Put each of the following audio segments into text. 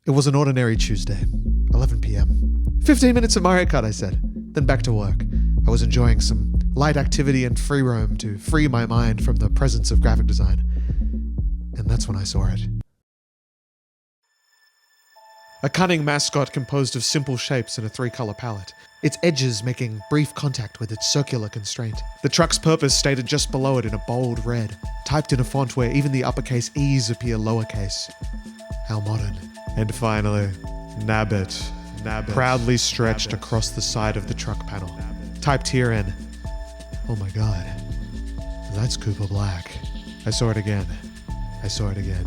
It was an ordinary Tuesday, 11 p.m. 15 minutes of Mario Kart, I said, then back to work. I was enjoying some light activity and free roam to free my mind from the presence of graphic design. And that's when I saw it. A cunning mascot composed of simple shapes and a three-color palette, its edges making brief contact with its circular constraint. The truck's purpose stated just below it in a bold red, typed in a font where even the uppercase E's appear lowercase. How modern. And finally, Nabbit, proudly stretched across the side of the truck panel. Typed herein, oh my god, that's Cooper Black. I saw it again. I saw it again.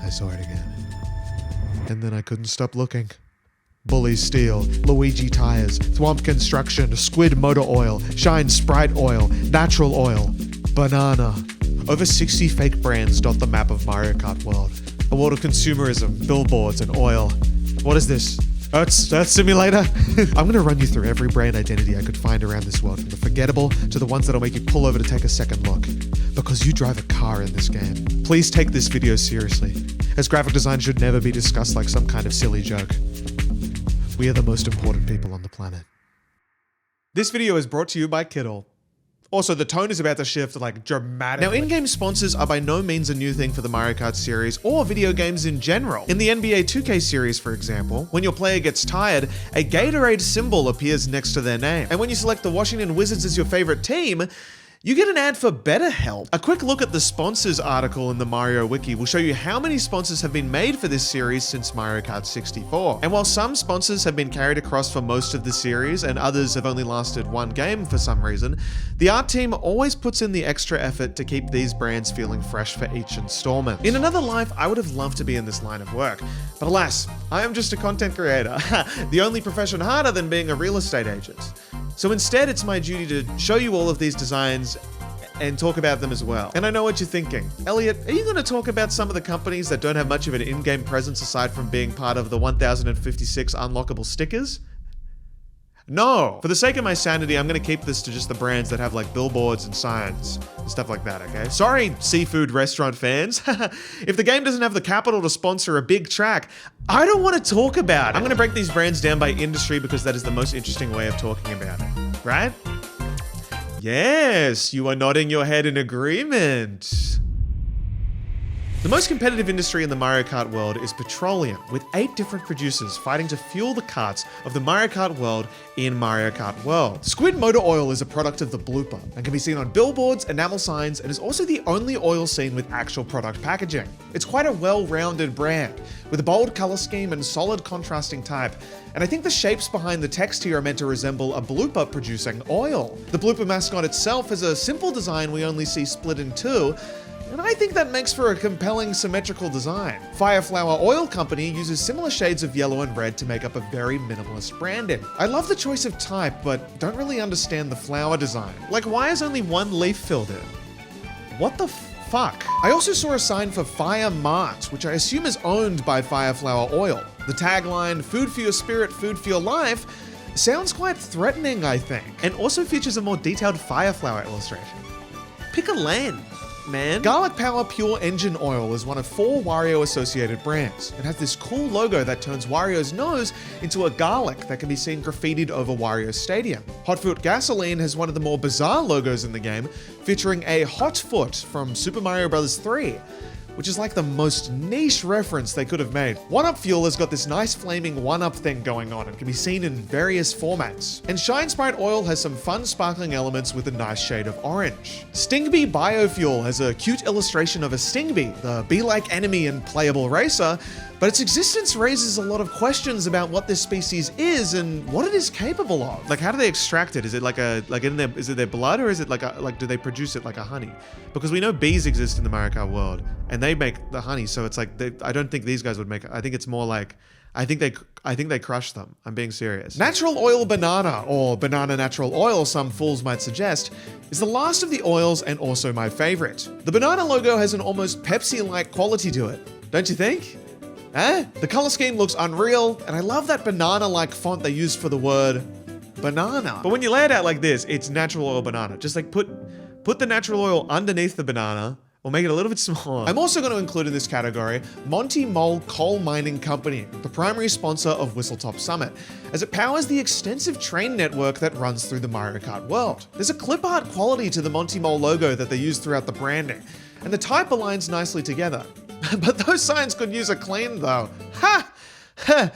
I saw it again. And then I couldn't stop looking. Bully Steel, Luigi Tires, Thwomp Construction, Squid Motor Oil, Shine Sprite Oil, Natural Oil, Banana. Over 60 fake brands dot the map of Mario Kart World. A world of consumerism, billboards, and oil. What is this? Earth Simulator? I'm gonna run you through every brand identity I could find around this world, from the forgettable to the ones that'll make you pull over to take a second look. Because you drive a car in this game. Please take this video seriously, as graphic design should never be discussed like some kind of silly joke. We are the most important people on the planet. This video is brought to you by Kittle. Also, the tone is about to shift like dramatically. Now, in-game sponsors are by no means a new thing for the Mario Kart series or video games in general. In the NBA 2K series, for example, when your player gets tired, a Gatorade symbol appears next to their name. And when you select the Washington Wizards as your favorite team, you get an ad for BetterHelp. A quick look at the sponsors article in the Mario Wiki will show you how many sponsors have been made for this series since Mario Kart 64. And while some sponsors have been carried across for most of the series and others have only lasted one game for some reason, the art team always puts in the extra effort to keep these brands feeling fresh for each installment. In another life, I would have loved to be in this line of work, but alas, I am just a content creator, the only profession harder than being a real estate agent. So instead, it's my duty to show you all of these designs and talk about them as well. And I know what you're thinking. Elliot, are you going to talk about some of the companies that don't have much of an in-game presence aside from being part of the 1056 unlockable stickers? No. For the sake of my sanity, I'm going to keep this to just the brands that have like billboards and signs and stuff like that, okay? Sorry, seafood restaurant fans. If the game doesn't have the capital to sponsor a big track, I don't want to talk about it. I'm going to break these brands down by industry because that is the most interesting way of talking about it, right? Yes, you are nodding your head in agreement. The most competitive industry in the Mario Kart world is petroleum, with 8 different producers fighting to fuel the carts of the Mario Kart world in Mario Kart World. Squid Motor Oil is a product of the blooper and can be seen on billboards, enamel signs, and is also the only oil seen with actual product packaging. It's quite a well-rounded brand, with a bold color scheme and solid contrasting type, and I think the shapes behind the text here are meant to resemble a blooper producing oil. The blooper mascot itself has a simple design we only see split in 2, and I think that makes for a compelling symmetrical design. Fireflower Oil Company uses similar shades of yellow and red to make up a very minimalist branding. I love the choice of type, but don't really understand the flower design. Like, why is only one leaf filled in? What the fuck? I also saw a sign for Fire Mart, which I assume is owned by Fireflower Oil. The tagline, "Food for your spirit, food for your life," sounds quite threatening, I think, and also features a more detailed Fireflower illustration. Pick a lane, man. Garlic Power Pure Engine Oil is one of 4 Wario-associated brands. It has this cool logo that turns Wario's nose into a garlic that can be seen graffitied over Wario Stadium. Hot Foot Gasoline has one of the more bizarre logos in the game, featuring a hot foot from Super Mario Bros. 3. Which is like the most niche reference they could have made. 1UP Fuel has got this nice flaming 1UP thing going on and can be seen in various formats. And Shine Sprite Oil has some fun sparkling elements with a nice shade of orange. Stingbee Biofuel has a cute illustration of a Stingbee, the bee-like enemy and playable racer, but its existence raises a lot of questions about what this species is and what it is capable of. Like, how do they extract it? Is it is it their blood, or is it do they produce it like a honey? Because we know bees exist in the Mario Kart world and they make the honey, so it's like I don't think these guys would make it. I think it's more like I think they crush them. I'm being serious. Natural Oil Banana, or Banana Natural Oil, some fools might suggest, is the last of the oils and also my favorite. The banana logo has an almost Pepsi-like quality to it, don't you think? Eh? The color scheme looks unreal, and I love that banana-like font they used for the word banana. But when you lay it out like this, it's Natural Oil Banana. Just like put the natural oil underneath the banana, We'll make it a little bit smaller. I'm also going to include in this category Monty Mole Coal Mining Company, the primary sponsor of Whistletop Summit, as it powers the extensive train network that runs through the Mario Kart world. There's a clip art quality to the Monty Mole logo that they use throughout the branding, and the type aligns nicely together. But those signs could use a clean though. Ha! Ha!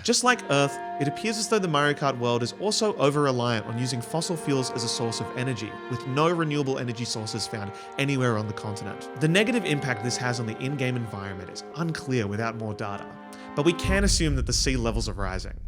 Just like Earth, it appears as though the Mario Kart world is also over-reliant on using fossil fuels as a source of energy, with no renewable energy sources found anywhere on the continent. The negative impact this has on the in-game environment is unclear without more data, but we can assume that the sea levels are rising.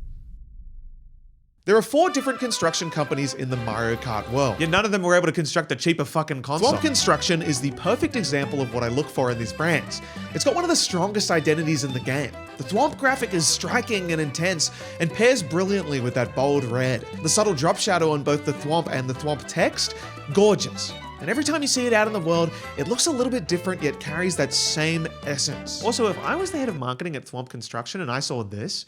There are 4 different construction companies in the Mario Kart world, yet none of them were able to construct a cheaper fucking console. Thwomp Construction is the perfect example of what I look for in these brands. It's got one of the strongest identities in the game. The Thwomp graphic is striking and intense, and pairs brilliantly with that bold red. The subtle drop shadow on both the Thwomp and the Thwomp text, gorgeous. And every time you see it out in the world, it looks a little bit different, yet carries that same essence. Also, if I was the head of marketing at Thwomp Construction and I saw this,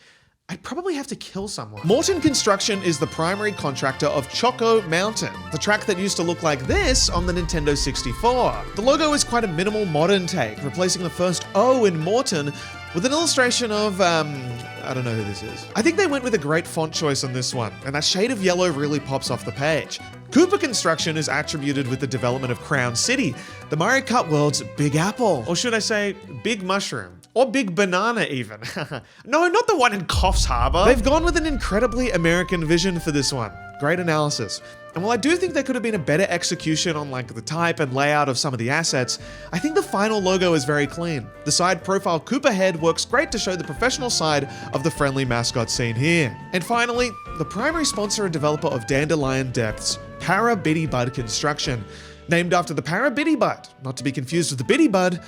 I'd probably have to kill someone. Morton Construction is the primary contractor of Choco Mountain, the track that used to look like this on the Nintendo 64. The logo is quite a minimal modern take, replacing the first O in Morton with an illustration of, I don't know who this is. I think they went with a great font choice on this one, and that shade of yellow really pops off the page. Cooper Construction is attributed with the development of Crown City, the Mario Kart world's Big Apple. Or should I say, Big Mushroom. Or Big Banana even. No, not the one in Coffs Harbour. They've gone with an incredibly American vision for this one. Great analysis. And while I do think there could have been a better execution on like the type and layout of some of the assets, I think the final logo is very clean. The side profile Koopa head works great to show the professional side of the friendly mascot scene here. And finally, the primary sponsor and developer of Dandelion Depths, Para Bitty Bud Construction. Named after the Para Bitty Bud, not to be confused with the Bitty Bud,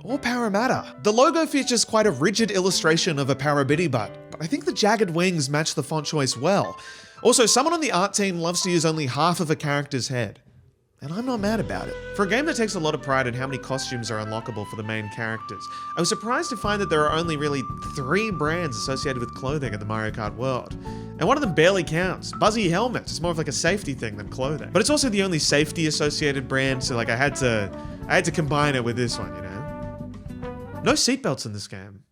or Parramatta. The logo features quite a rigid illustration of a Parabitty bud, but I think the jagged wings match the font choice well. Also, someone on the art team loves to use only half of a character's head, and I'm not mad about it. For a game that takes a lot of pride in how many costumes are unlockable for the main characters, I was surprised to find that there are only really 3 brands associated with clothing in the Mario Kart world. And one of them barely counts. Buzzy Helmet. It's more of like a safety thing than clothing. But it's also the only safety associated brand, so like I had to combine it with this one, you know? No seatbelts in this game,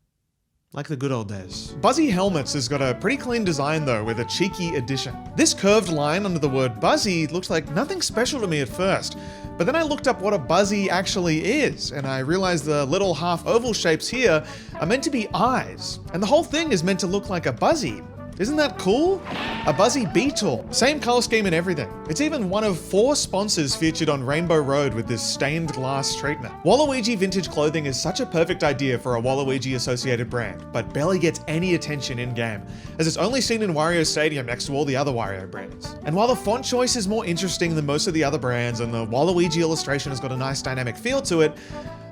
like the good old days. Buzzy Helmets has got a pretty clean design though, with a cheeky addition. This curved line under the word Buzzy looked like nothing special to me at first, but then I looked up what a Buzzy actually is, and I realized the little half oval shapes here are meant to be eyes, and the whole thing is meant to look like a Buzzy. Isn't that cool? A Buzzy Beetle. Same color scheme and everything. It's even one of 4 sponsors featured on Rainbow Road with this stained glass treatment. Waluigi vintage clothing is such a perfect idea for a Waluigi associated brand, but barely gets any attention in-game, as it's only seen in Wario Stadium next to all the other Wario brands. And while the font choice is more interesting than most of the other brands, and the Waluigi illustration has got a nice dynamic feel to it,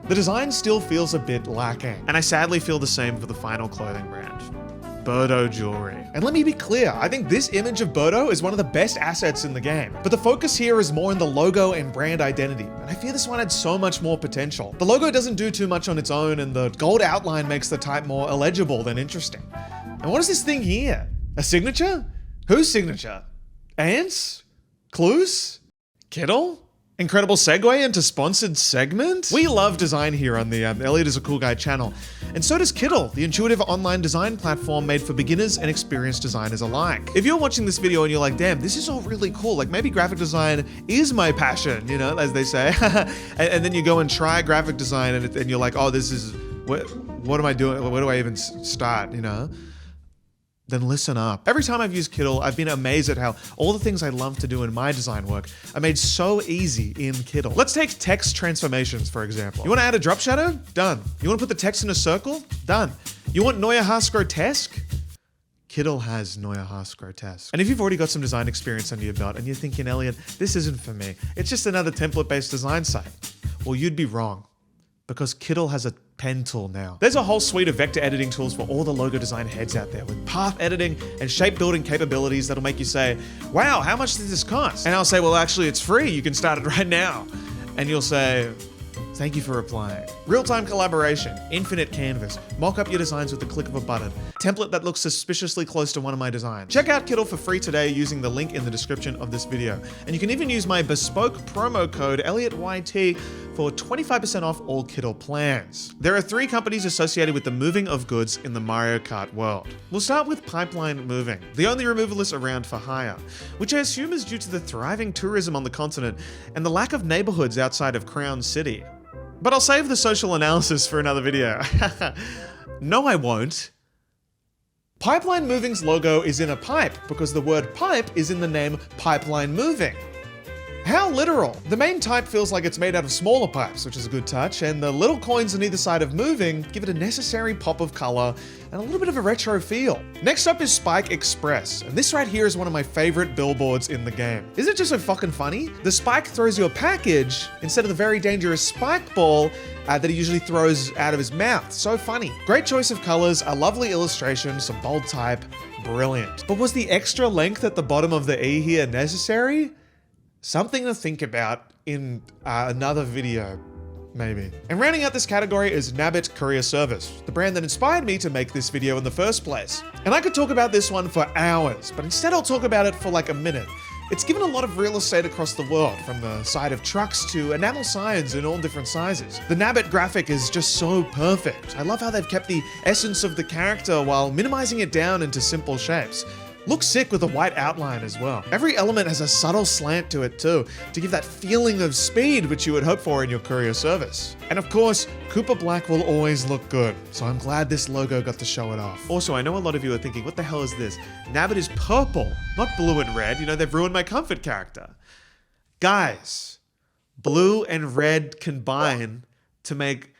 the design still feels a bit lacking. And I sadly feel the same for the final clothing brand. Birdo jewelry. And let me be clear, I think this image of Birdo is one of the best assets in the game, but the focus here is more in the logo and brand identity, and I fear this one had so much more potential. The logo doesn't do too much on its own, and the gold outline makes the type more illegible than interesting. And what is this thing here? A signature? Whose signature? Ants? Clues? Kittle? Incredible segue into sponsored segment? We love design here on the Elliot is a Cool Guy channel. And so does Kittle, the intuitive online design platform made for beginners and experienced designers alike. If you're watching this video and you're like, damn, this is all really cool, like maybe graphic design is my passion, you know, as they say. and then you go and try graphic design and you're like, oh, this is, what am I doing? Where do I even start, you know? Then listen up. Every time I've used Kittle, I've been amazed at how all the things I love to do in my design work are made so easy in Kittle. Let's take text transformations, for example. You want to add a drop shadow? Done. You want to put the text in a circle? Done. You want Neue Haas Grotesque? Kittle has Neue Haas Grotesque. And if you've already got some design experience under your belt and you're thinking, Elliot, this isn't for me, it's just another template-based design site. Well, you'd be wrong, because Kittle has a pen tool now. There's a whole suite of vector editing tools for all the logo design heads out there, with path editing and shape building capabilities that'll make you say, wow, how much does this cost? And I'll say, well, actually it's free, you can start it right now. And you'll say, thank you for applying. Real-time collaboration, infinite canvas, mock up your designs with the click of a button, template that looks suspiciously close to one of my designs. Check out Kittle for free today using the link in the description of this video. And you can even use my bespoke promo code ELLIOTYT for 25% off all kit or plans. There are 3 companies associated with the moving of goods in the Mario Kart world. We'll start with Pipeline Moving, the only removalist around for hire, which I assume is due to the thriving tourism on the continent and the lack of neighborhoods outside of Crown City. But I'll save the social analysis for another video. No, I won't. Pipeline Moving's logo is in a pipe because the word pipe is in the name Pipeline Moving. How literal! The main type feels like it's made out of smaller pipes, which is a good touch, and the little coins on either side of moving give it a necessary pop of color and a little bit of a retro feel. Next up is Spike Express, and this right here is one of my favorite billboards in the game. Isn't it just so fucking funny? The Spike throws you a package instead of the very dangerous spike ball that he usually throws out of his mouth. So funny. Great choice of colors, a lovely illustration, some bold type, brilliant. But was the extra length at the bottom of the E here necessary? Something to think about in another video, maybe. And rounding out this category is Nabbit Courier Service, the brand that inspired me to make this video in the first place. And I could talk about this one for hours, but instead I'll talk about it for like a minute. It's given a lot of real estate across the world, from the side of trucks to enamel signs in all different sizes. The Nabbit graphic is just so perfect. I love how they've kept the essence of the character while minimizing it down into simple shapes. Looks sick with a white outline as well. Every element has a subtle slant to it too, to give that feeling of speed which you would hope for in your courier service. And of course, Cooper Black will always look good, so I'm glad this logo got to show it off. Also, I know a lot of you are thinking, what the hell is this? Nabbit is purple, not blue and red. You know, they've ruined my comfort character. Guys, blue and red combine to make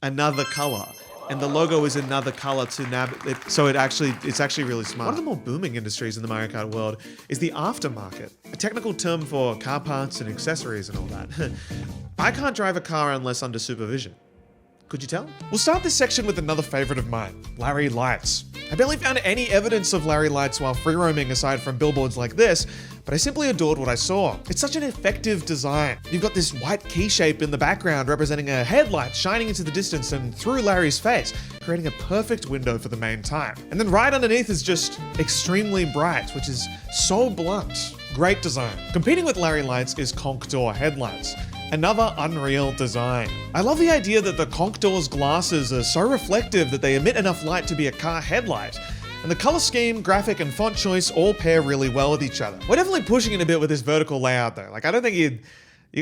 another color. And the logo is another color to Nabbit, so it's actually really smart. One of the more booming industries in the Mario Kart world is the aftermarket, a technical term for car parts and accessories and all that. I can't drive a car unless under supervision. Could you tell? We'll start this section with another favorite of mine, Larry Lights. I barely found any evidence of Larry Lights while free roaming aside from billboards like this, but I simply adored what I saw. It's such an effective design. You've got this white key shape in the background representing a headlight shining into the distance and through Larry's face, creating a perfect window for the main type. And then right underneath is just extremely bright, which is so blunt. Great design. Competing with Larry Lights is Conch Door headlights. Another unreal design. I love the idea that the Conch Door's glasses are so reflective that they emit enough light to be a car headlight. And the color scheme, graphic, and font choice all pair really well with each other. We're definitely pushing it a bit with this vertical layout though. Like, I don't think you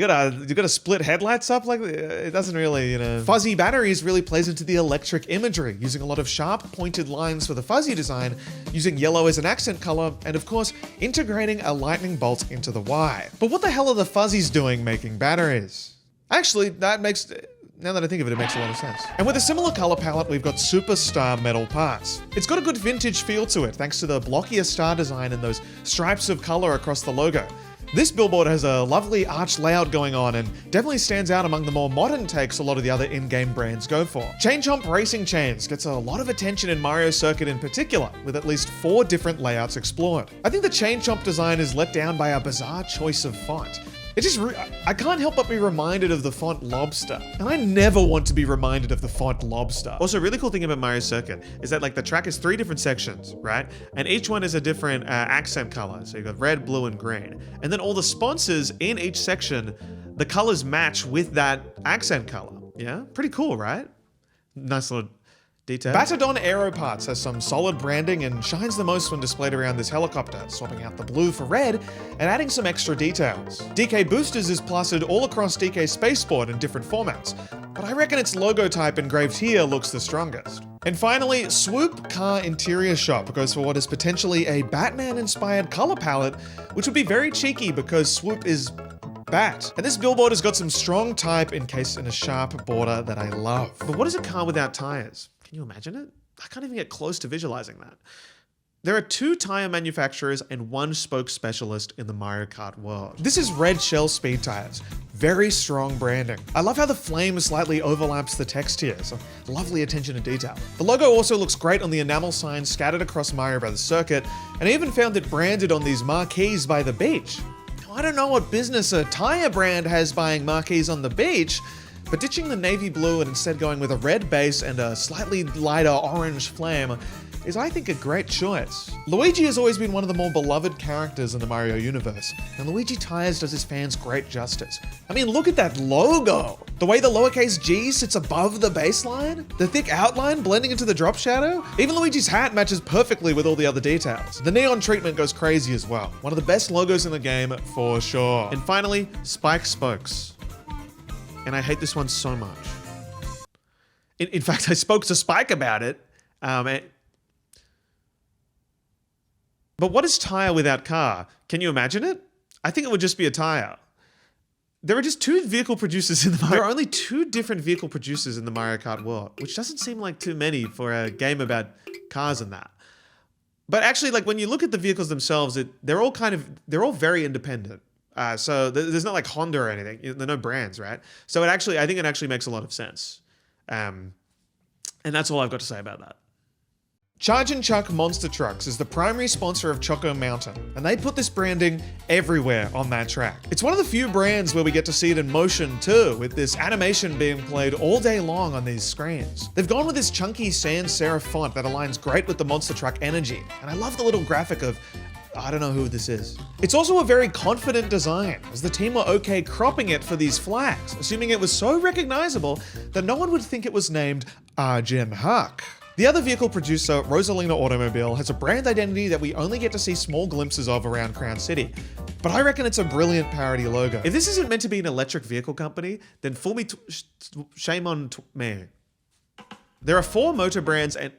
gotta split headlights up like it doesn't really, you know. Fuzzy batteries really plays into the electric imagery, using a lot of sharp pointed lines for the fuzzy design, using yellow as an accent color, and of course, integrating a lightning bolt into the Y. But what the hell are the fuzzies doing making batteries? Actually, now that I think of it, it makes a lot of sense. And with a similar color palette, we've got Superstar metal parts. It's got a good vintage feel to it, thanks to the blockier star design and those stripes of color across the logo. This billboard has a lovely arch layout going on and definitely stands out among the more modern takes a lot of the other in-game brands go for. Chain Chomp Racing Chains gets a lot of attention in Mario Circuit in particular, with at least 4 different layouts explored. I think the Chain Chomp design is let down by a bizarre choice of font. I can't help but be reminded of the font Lobster. And I never want to be reminded of the font Lobster. Also, a really cool thing about Mario Circuit is that like the track is 3 different sections, right? And each one is a different accent color. So you've got red, blue, and green. And then all the sponsors in each section, the colors match with that accent color. Yeah, pretty cool, right? Nice little detail. Batadon Aero Parts has some solid branding and shines the most when displayed around this helicopter, swapping out the blue for red and adding some extra details. DK Boosters is plastered all across DK Spaceport in different formats, but I reckon its logo type engraved here looks the strongest. And finally, Swoop Car Interior Shop goes for what is potentially a Batman-inspired color palette, which would be very cheeky because Swoop is Bat. And this billboard has got some strong type encased in a sharp border that I love. But what is a car without tires? Can you imagine it? I can't even get close to visualizing that. There are 2 tire manufacturers and 1 spoke specialist in the Mario Kart world. This is Red Shell Speed Tires. Very strong branding. I love how the flame slightly overlaps the text here, so lovely attention to detail. The logo also looks great on the enamel signs scattered across Mario Bros. Circuit, and I even found it branded on these marquees by the beach. Now, I don't know what business a tire brand has buying marquees on the beach, but ditching the navy blue and instead going with a red base and a slightly lighter orange flame is, I think, a great choice. Luigi has always been one of the more beloved characters in the Mario universe, and Luigi Tires does his fans great justice. I mean, look at that logo! The way the lowercase g sits above the baseline, the thick outline blending into the drop shadow. Even Luigi's hat matches perfectly with all the other details. The neon treatment goes crazy as well. One of the best logos in the game for sure. And finally, Spike Spokes. And I hate this one so much. In fact, I spoke to Spike about it. But what is tire without car? Can you imagine it? I think it would just be a tire. There are just two vehicle producers in the Mario. There are only two different vehicle producers in the Mario Kart world, which doesn't seem like too many for a game about cars and that. But actually, like when you look at the vehicles themselves, they're all very independent. So there's not like Honda or anything. There are no brands, right? So I think it actually makes a lot of sense. And that's all I've got to say about that. Charge and Chuck Monster Trucks is the primary sponsor of Choco Mountain, and they put this branding everywhere on that track. It's one of the few brands where we get to see it in motion too, with this animation being played all day long on these screens. They've gone with this chunky sans serif font that aligns great with the monster truck energy, and I love the little graphic of I don't know who this is. It's also a very confident design, as the team were okay cropping it for these flags, assuming it was so recognizable that no one would think it was named Arjun Huck. The other vehicle producer, Rosalina Automobile, has a brand identity that we only get to see small glimpses of around Crown City, but I reckon it's a brilliant parody logo. If this isn't meant to be an electric vehicle company, then fool me, shame on me. There are four motor brands and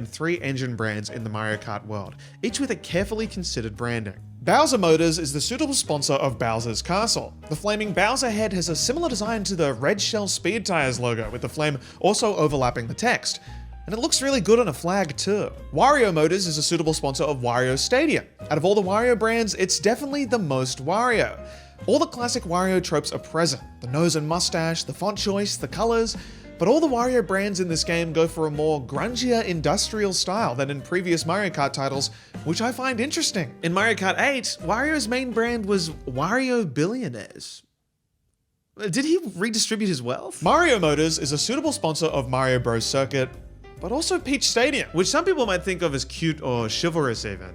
3 engine brands in the Mario Kart world, each with a carefully considered branding. Bowser Motors is the suitable sponsor of Bowser's Castle. The flaming Bowser head has a similar design to the Red Shell Speed Tires logo, with the flame also overlapping the text. And it looks really good on a flag too. Wario Motors is a suitable sponsor of Wario Stadium. Out of all the Wario brands, it's definitely the most Wario. All the classic Wario tropes are present. The nose and mustache, the font choice, the colors. But all the Wario brands in this game go for a more grungier industrial style than in previous Mario Kart titles, which I find interesting. In Mario Kart 8, Wario's main brand was Wario Billionaires. Did he redistribute his wealth? Mario Motors is a suitable sponsor of Mario Bros. Circuit, but also Peach Stadium, which some people might think of as cute or chivalrous even.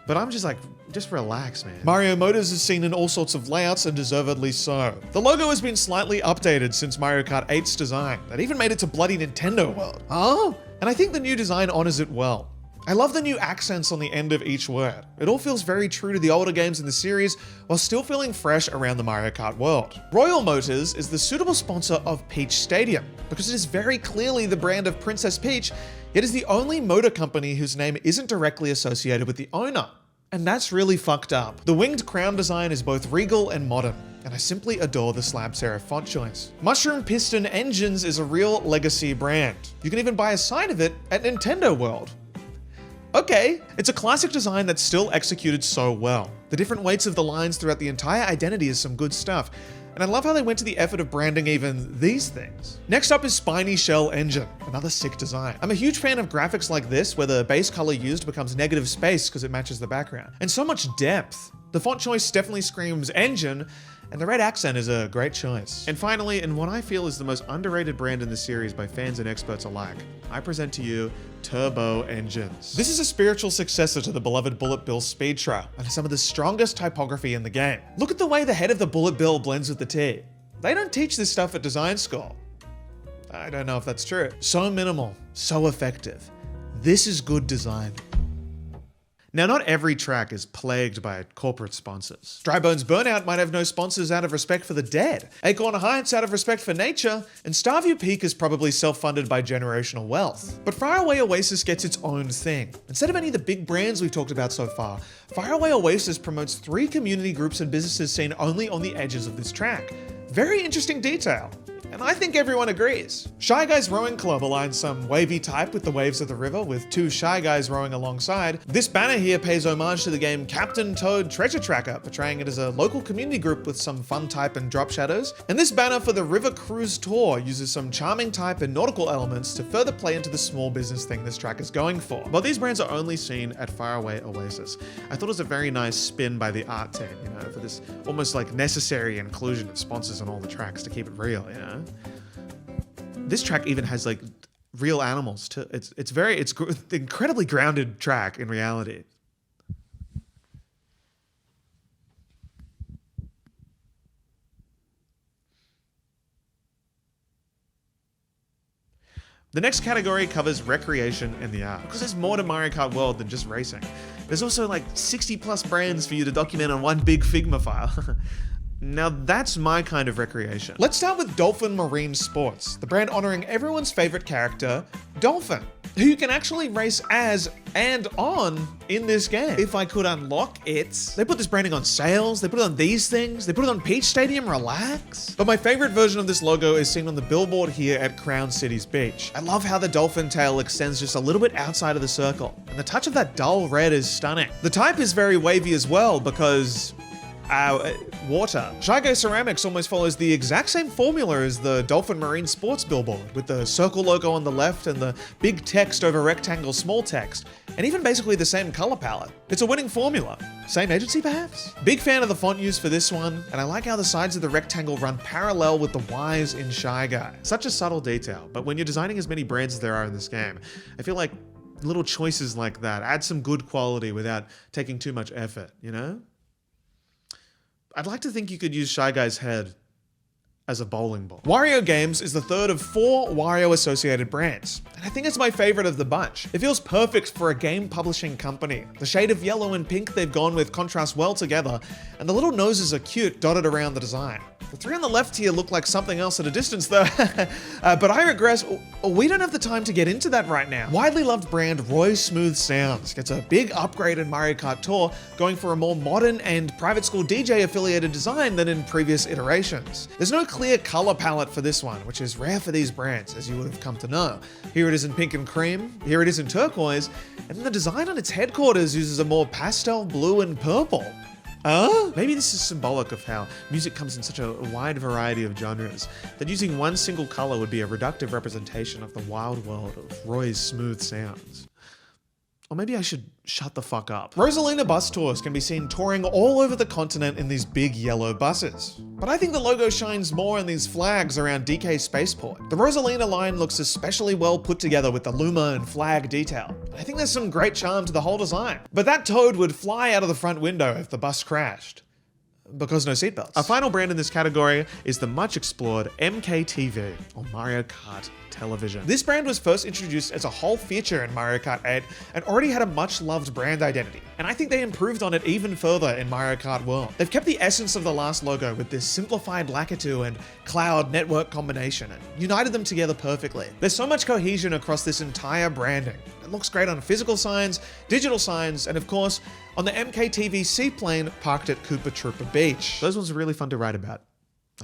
But I'm just like, just relax, man. Mario Motors is seen in all sorts of layouts, and deservedly so. The logo has been slightly updated since Mario Kart 8's design, that even made it to bloody Nintendo World. Huh? And I think the new design honors it well. I love the new accents on the end of each word. It all feels very true to the older games in the series, while still feeling fresh around the Mario Kart world. Royal Motors is the suitable sponsor of Peach Stadium, because it is very clearly the brand of Princess Peach, yet is the only motor company whose name isn't directly associated with the owner. And that's really fucked up. The winged crown design is both regal and modern, and I simply adore the slab serif font choice. Mushroom Piston Engines is a real legacy brand. You can even buy a sign of it at Nintendo World. Okay, it's a classic design that's still executed so well. The different weights of the lines throughout the entire identity is some good stuff, and I love how they went to the effort of branding even these things. Next up is Spiny Shell Engine, another sick design. I'm a huge fan of graphics like this, where the base color used becomes negative space because it matches the background. And so much depth. The font choice definitely screams engine, and the red accent is a great choice. And finally, in what I feel is the most underrated brand in the series by fans and experts alike, I present to you Turbo Engines. This is a spiritual successor to the beloved Bullet Bill Speed Trail, and has some of the strongest typography in the game. Look at the way the head of the Bullet Bill blends with the T. They don't teach this stuff at design school. I don't know if that's true. So minimal, so effective. This is good design. Now, not every track is plagued by corporate sponsors. Drybones Burnout might have no sponsors out of respect for the dead, Acorn Heights out of respect for nature, and Starview Peak is probably self-funded by generational wealth. But Faraway Oasis gets its own thing. Instead of any of the big brands we've talked about so far, Faraway Oasis promotes 3 community groups and businesses seen only on the edges of this track. Very interesting detail. And I think everyone agrees. Shy Guys Rowing Club aligns some wavy type with the waves of the river, with 2 Shy Guys rowing alongside. This banner here pays homage to the game Captain Toad Treasure Tracker, portraying it as a local community group with some fun type and drop shadows. And this banner for the River Cruise Tour uses some charming type and nautical elements to further play into the small business thing this track is going for. While these brands are only seen at Faraway Oasis, I thought it was a very nice spin by the art team, for this almost like necessary inclusion of sponsors on all the tracks to keep it real, This track even has like real animals too. It's incredibly grounded track in reality. The next category covers recreation and the art, because there's more to Mario Kart World than just racing. There's also like 60 plus brands for you to document on one big Figma file. Now that's my kind of recreation. Let's start with Dolphin Marine Sports, the brand honoring everyone's favorite character, Dolphin, who you can actually race as and on in this game. If I could unlock it. They put this branding on sails, they put it on these things, they put it on Peach Stadium, relax. But my favorite version of this logo is seen on the billboard here at Crown City's beach. I love how the dolphin tail extends just a little bit outside of the circle, and the touch of that dull red is stunning. The type is very wavy as well because water. Shy Guy Ceramics almost follows the exact same formula as the Dolphin Marine Sports billboard, with the circle logo on the left and the big text over rectangle small text, and even basically the same color palette. It's a winning formula. Same agency perhaps? Big fan of the font use for this one, and I like how the sides of the rectangle run parallel with the Ys in Shy Guy. Such a subtle detail, but when you're designing as many brands as there are in this game, I feel like little choices like that add some good quality without taking too much effort, you know? I'd like to think you could use Shy Guy's head as a bowling ball. Wario Games is the third of 4 Wario-associated brands, and I think it's my favorite of the bunch. It feels perfect for a game publishing company. The shade of yellow and pink they've gone with contrast well together, and the little noses are cute dotted around the design. The 3 on the left here look like something else at a distance though, but I regress, we don't have the time to get into that right now. Widely loved brand Roy's Smooth Sounds gets a big upgrade in Mario Kart Tour, going for a more modern and private school DJ affiliated design than in previous iterations. There's no clear color palette for this one, which is rare for these brands, as you would have come to know. Here it is in pink and cream, here it is in turquoise, and then the design on its headquarters uses a more pastel blue and purple. Maybe this is symbolic of how music comes in such a wide variety of genres, that using one single color would be a reductive representation of the wild world of Roy's Smooth Sounds. Or maybe I should shut the fuck up. Rosalina bus tours can be seen touring all over the continent in these big yellow buses. But I think the logo shines more on these flags around DK Spaceport. The Rosalina line looks especially well put together with the Luma and flag detail. I think there's some great charm to the whole design. But that toad would fly out of the front window if the bus crashed. Because no seatbelts. Our final brand in this category is the much explored MKTV, or Mario Kart Television. This brand was first introduced as a whole feature in Mario Kart 8 and already had a much loved brand identity. And I think they improved on it even further in Mario Kart World. They've kept the essence of the last logo with this simplified Lakitu and Cloud network combination and united them together perfectly. There's so much cohesion across this entire branding. It looks great on physical signs, digital signs, and of course, on the MKTV seaplane parked at Koopa Troopa Beach. Those ones are really fun to write about.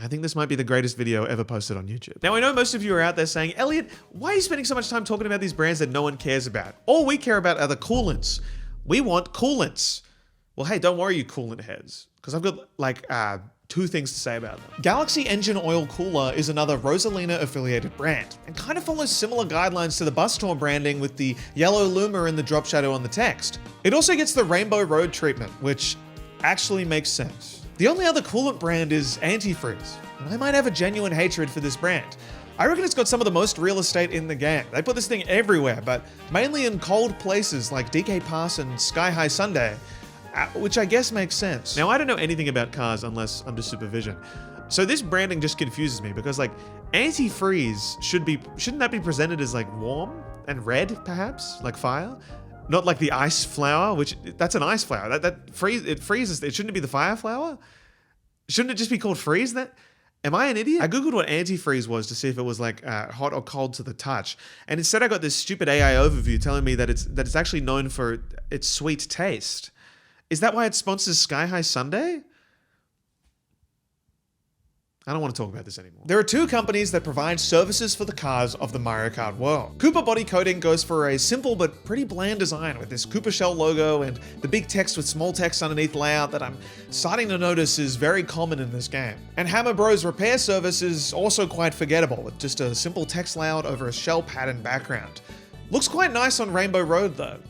I think this might be the greatest video ever posted on YouTube. Now I know most of you are out there saying, Elliot, why are you spending so much time talking about these brands that no one cares about? All we care about are the coolants. We want coolants. Well, hey, don't worry you coolant heads, because I've got like 2 things to say about them. Galaxy Engine Oil Cooler is another Rosalina affiliated brand and kind of follows similar guidelines to the bus tour branding with the yellow Luma and the drop shadow on the text. It also gets the Rainbow Road treatment, which actually makes sense. The only other coolant brand is Antifreeze, and I might have a genuine hatred for this brand. I reckon it's got some of the most real estate in the game. They put this thing everywhere, but mainly in cold places like DK Pass and Sky High Sunday, which I guess makes sense. Now, I don't know anything about cars unless under supervision, so this branding just confuses me because like antifreeze shouldn't that be presented as like warm and red perhaps, like fire? Not like the ice flower, which that's an ice flower. It freezes. It shouldn't be the fire flower? Shouldn't it just be called freeze? Am I an idiot? I googled what antifreeze was to see if it was like hot or cold to the touch, and instead I got this stupid AI overview telling me that it's actually known for its sweet taste. Is that why it sponsors Sky High Sunday? I don't want to talk about this anymore. There are 2 companies that provide services for the cars of the Mario Kart world. Koopa Body Coating goes for a simple but pretty bland design with this Koopa Shell logo and the big text with small text underneath layout that I'm starting to notice is very common in this game. And Hammer Bros Repair Service is also quite forgettable with just a simple text layout over a shell pattern background. Looks quite nice on Rainbow Road though.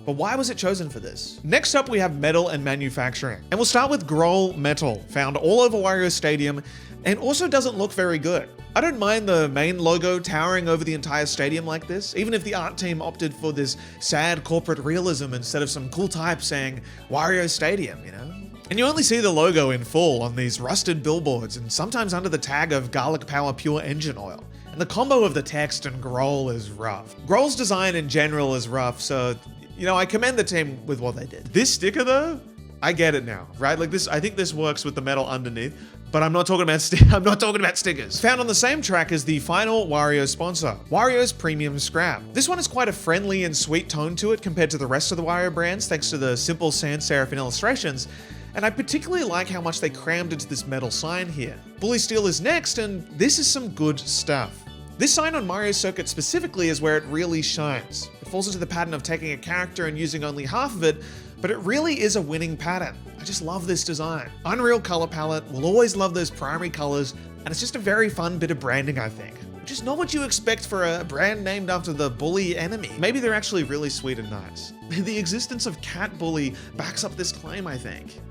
But why was it chosen for this? Next up, we have metal and manufacturing. And we'll start with Grohl Metal, found all over Wario Stadium and also doesn't look very good. I don't mind the main logo towering over the entire stadium like this, even if the art team opted for this sad corporate realism instead of some cool type saying Wario Stadium, you know? And you only see the logo in full on these rusted billboards and sometimes under the tag of Garlic Power Pure Engine Oil. And the combo of the text and Grohl is rough. Grohl's design in general is rough, so, you know, I commend the team with what they did. This sticker though, I get it now, right? Like this, I think this works with the metal underneath, but I'm not talking about stickers. Found on the same track as the final Wario sponsor, Wario's Premium Scrap. This one has quite a friendly and sweet tone to it compared to the rest of the Wario brands, thanks to the simple sans serifin illustrations. And I particularly like how much they crammed into this metal sign here. Bully Steel is next, and this is some good stuff. This sign on Mario Circuit specifically is where it really shines. It falls into the pattern of taking a character and using only half of it, but it really is a winning pattern. I just love this design. Unreal color palette, will always love those primary colors, and it's just a very fun bit of branding, I think. Which is not what you expect for a brand named after the bully enemy. Maybe they're actually really sweet and nice. The existence of Cat Bully backs up this claim, I think.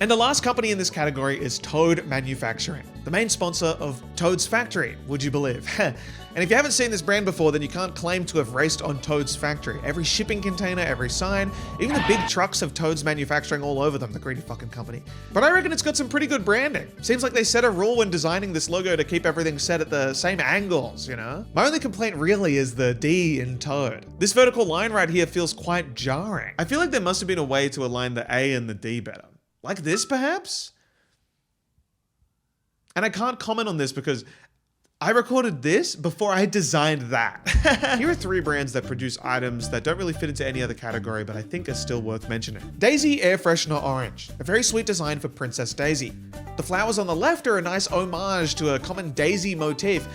And the last company in this category is Toad Manufacturing, the main sponsor of Toad's Factory, would you believe? And if you haven't seen this brand before, then you can't claim to have raced on Toad's Factory. Every shipping container, every sign, even the big trucks have Toad's Manufacturing all over them, the greedy fucking company. But I reckon it's got some pretty good branding. Seems like they set a rule when designing this logo to keep everything set at the same angles, you know? My only complaint really is the D in Toad. This vertical line right here feels quite jarring. I feel like there must have been a way to align the A and the D better. Like this, perhaps? And I can't comment on this because I recorded this before I designed that. Here are 3 brands that produce items that don't really fit into any other category, but I think are still worth mentioning. Daisy Air Freshener Orange, a very sweet design for Princess Daisy. The flowers on the left are a nice homage to a common Daisy motif.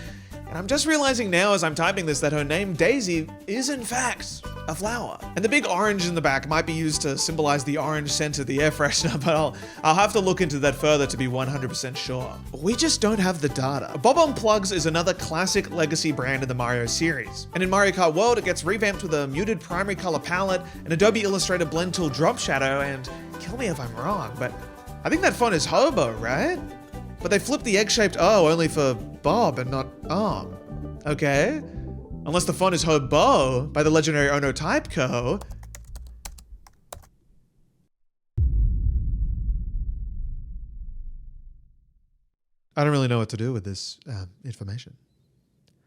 And I'm just realizing now as I'm typing this that her name Daisy is in fact a flower. And the big orange in the back might be used to symbolize the orange scent of the air freshener, but I'll have to look into that further to be 100% sure. We just don't have the data. Bob on Plugs is another classic legacy brand in the Mario series. And in Mario Kart World, it gets revamped with a muted primary color palette, an Adobe Illustrator blend tool drop shadow, and kill me if I'm wrong, but I think that font is hobo, right? But they flipped the egg-shaped O only for Bob and not Arm. Okay. Unless the font is Hobo by the legendary Ono Typeco. I don't really know what to do with this information.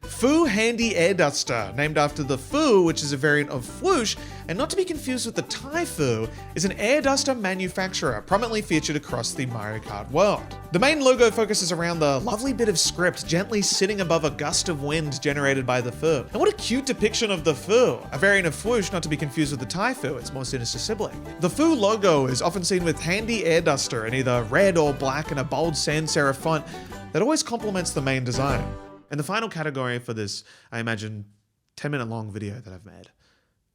Foo Handy Air Duster, named after the Foo, which is a variant of Floosh, and not to be confused with the Typhoo, is an air duster manufacturer prominently featured across the Mario Kart world. The main logo focuses around the lovely bit of script gently sitting above a gust of wind generated by the Foo. And what a cute depiction of the Foo, a variant of Floosh, not to be confused with the Typhoo, its more sinister sibling. The Foo logo is often seen with Handy Air Duster in either red or black in a bold sans serif font that always complements the main design. And the final category for this, I imagine, 10-minute long video that I've made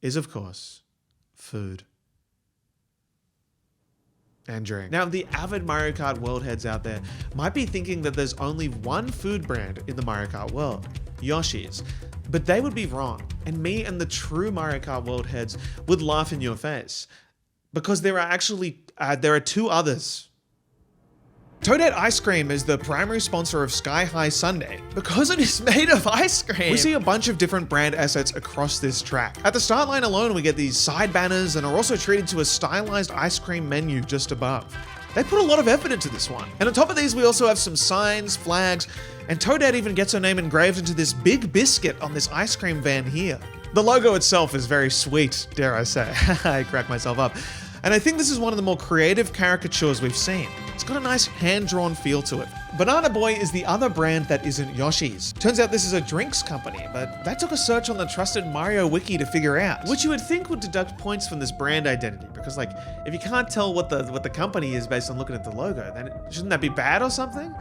is, of course, food and drink. Now, the avid Mario Kart World heads out there might be thinking that there's only one food brand in the Mario Kart world, Yoshi's. But they would be wrong, and me and the true Mario Kart World heads would laugh in your face. Because there are actually, there are 2 others. Toadette Ice Cream is the primary sponsor of Sky High Sundae because it is made of ice cream. We see a bunch of different brand assets across this track. At the start line alone, we get these side banners and are also treated to a stylized ice cream menu just above. They put a lot of effort into this one. And on top of these, we also have some signs, flags, and Toadette even gets her name engraved into this big biscuit on this ice cream van here. The logo itself is very sweet, dare I say. I crack myself up. And I think this is one of the more creative caricatures we've seen. It's got a nice hand-drawn feel to it. Banana Boy is the other brand that isn't Yoshi's. Turns out this is a drinks company, but that took a search on the trusted Mario Wiki to figure out, which you would think would deduct points from this brand identity, because like, if you can't tell what the company is based on looking at the logo, then shouldn't that be bad or something?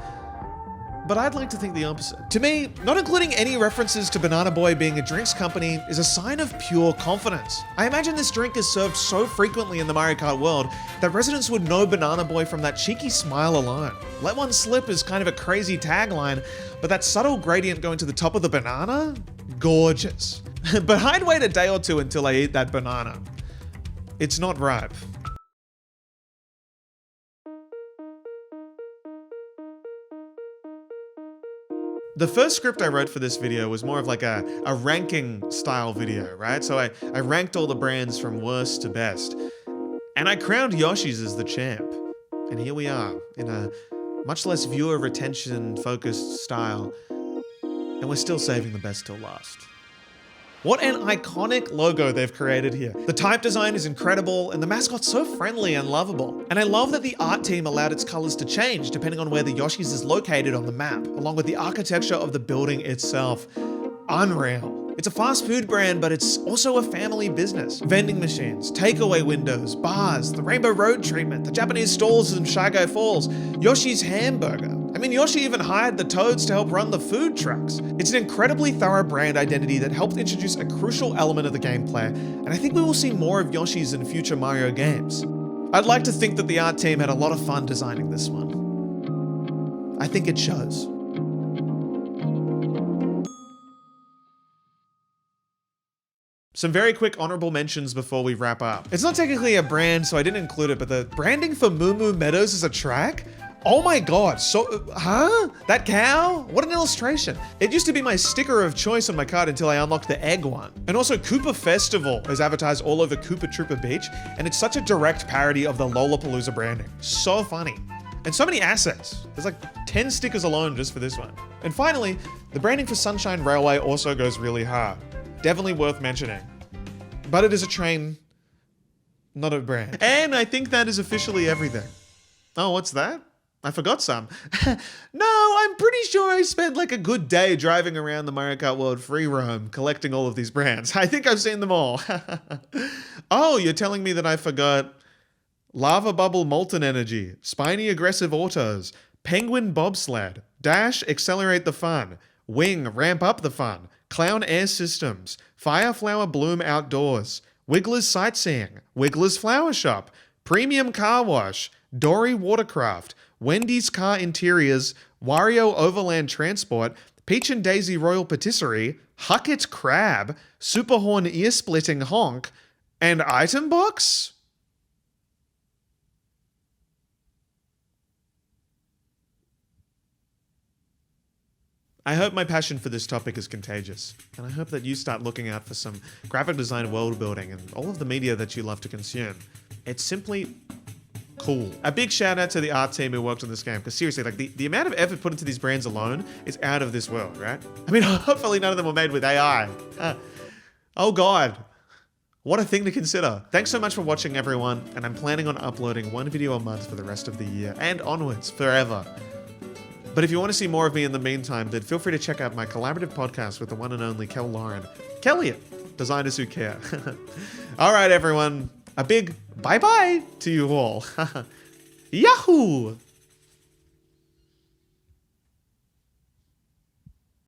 But I'd like to think the opposite. To me, not including any references to Banana Boy being a drinks company is a sign of pure confidence. I imagine this drink is served so frequently in the Mario Kart world that residents would know Banana Boy from that cheeky smile alone. Let one slip is kind of a crazy tagline, but that subtle gradient going to the top of the banana? Gorgeous. But I'd wait a day or 2 until I eat that banana. It's not ripe. The first script I wrote for this video was more of like a ranking style video, right? So I ranked all the brands from worst to best. And I crowned Yoshi's as the champ. And here we are, in a much less viewer retention focused style. And we're still saving the best till last. What an iconic logo they've created here. The type design is incredible, and the mascot's so friendly and lovable. And I love that the art team allowed its colors to change depending on where the Yoshi's is located on the map, along with the architecture of the building itself. Unreal. It's a fast food brand, but it's also a family business. Vending machines, takeaway windows, bars, the Rainbow Road treatment, the Japanese stalls in Shy Guy Falls, Yoshi's hamburger. I mean, Yoshi even hired the Toads to help run the food trucks. It's an incredibly thorough brand identity that helped introduce a crucial element of the gameplay, and I think we will see more of Yoshi's in future Mario games. I'd like to think that the art team had a lot of fun designing this one. I think it shows. Some very quick honorable mentions before we wrap up. It's not technically a brand, so I didn't include it, but the branding for Moo Moo Meadows is a track? Oh my god, That cow? What an illustration. It used to be my sticker of choice on my card until I unlocked the egg one. And also Koopa Festival is advertised all over Koopa Troopa Beach, and it's such a direct parody of the Lollapalooza branding. So funny. And so many assets. There's like 10 stickers alone just for this one. And finally, the branding for Sunshine Railway also goes really hard. Definitely worth mentioning. But it is a train, not a brand. And I think that is officially everything. Oh, what's that? I forgot some. No, I'm pretty sure I spent like a good day driving around the Mario Kart World free roam, collecting all of these brands. I think I've seen them all. Oh, you're telling me that I forgot Lava Bubble Molten Energy, Spiny Aggressive Autos, Penguin Bobsled, Dash Accelerate the Fun, Wing Ramp Up the Fun, Clown Air Systems, Fireflower Bloom Outdoors, Wiggler's Sightseeing, Wiggler's Flower Shop, Premium Car Wash, Dory Watercraft, Wendy's Car Interiors, Wario Overland Transport, Peach and Daisy Royal Patisserie, Huckett Crab, Superhorn Ear-Splitting Honk, and Item Box? I hope my passion for this topic is contagious, and I hope that you start looking out for some graphic design world building and all of the media that you love to consume. It's simply cool. A big shout out to the art team who worked on this game, because seriously, like the amount of effort put into these brands alone is out of this world, right? I mean, hopefully none of them were made with AI. Oh God. What a thing to consider. Thanks so much for watching, everyone, and I'm planning on uploading one video a month for the rest of the year, and onwards, forever. But if you want to see more of me in the meantime, then feel free to check out my collaborative podcast with the one and only KELLIOT, designers who care. All right, everyone, a big bye-bye to you all. Yahoo!